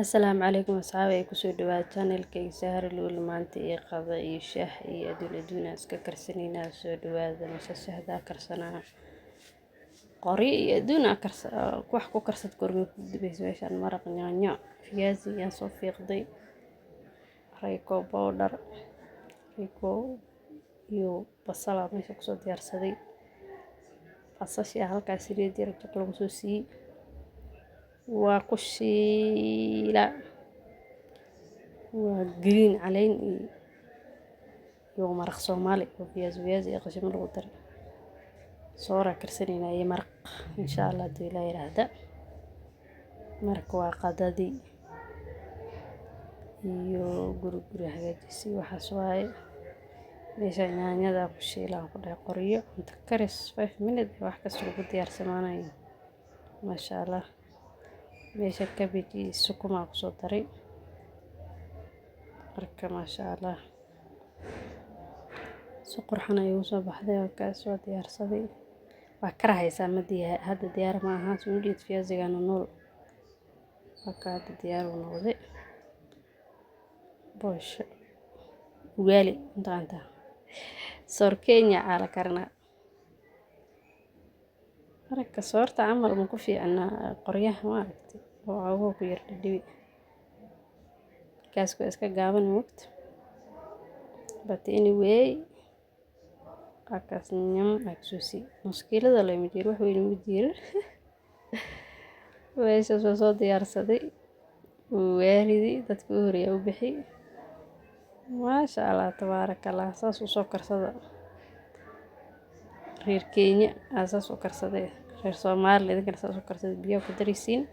Asalaamu calaykum asxaabi ay kusoo dhawaad channelkayga Sahar Luul maanta iyo qada iyo shaah iyo adduun iska karsanayna soo dhawaada meesha shahda karsanaa qori iyo adduun wax ku karsad kormo ku dibeys meeshan maraq yaanyo fiyaasi iyo soo fiiqday rayko powder rayko iyo basal meesha ku soo diyaarsaday basasha halkaas saliid yar lagu soo siiyay waa ku shiila waa green caleen iyo maraq Soomaali oo fiyaasi iyo qashin lagu daray soora karsanayna iyo maraq insha Allah dii la yiraahdo maraq waa qadadi iyo guri hagaajisi waxaas waaye meesha yaanyada ku shiila ku dhex qoriyo inta karis 5 minutes wax kasta lagu diyaarsanaanayo masha Allah meesha cabbage sukuma ku soo daray marka masha Allah si qurxan ayuu soo baxday oo ka soo diyaarsaday waa karahaysa madiya hadda diyaar ma aha soo jeed fiyaasiga nool ka diyaar u noqday bosh ugali inta soor Kenya ala karna marka soorta amal ma ku fiicna qoryaha ma aragtay oo awood ku yar dhibi kaas iska gaaban waqti but anyway akaas nyam aksusi mushkilada la imid wax weyn u diir weesha soo diyaarsaday weeridi dadku horiya u bixi masha Allah tabarakallah saas u soo karsada reer Kenya asaas u karsaday reer Soomaali idinka saas u karsaday biyo ku darisiin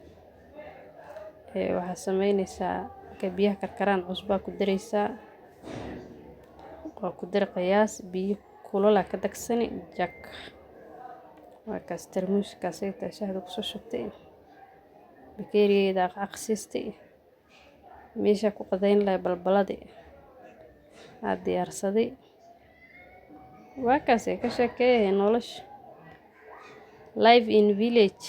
waxa sameynaysaa ka biyaha karkaraan cusba ku dareysaa ku dar qiyaas biyo kulul ka dagsani jak waa kaas tarmuuska sayta shahada ku soo shubtay bakeeriyada aqsistay meesha ku qadayn leh balbaladi aad diyaarsaday waa kaas ka shaqeeyay nolosh live in village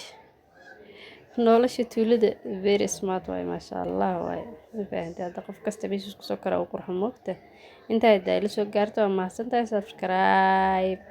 nolosha tuulada very smart way masha Allah way faahantay hada qof kasta meesha ku soo kara oo qurxan moogta inta ay daaylo soo gaarto ma santahay subscribe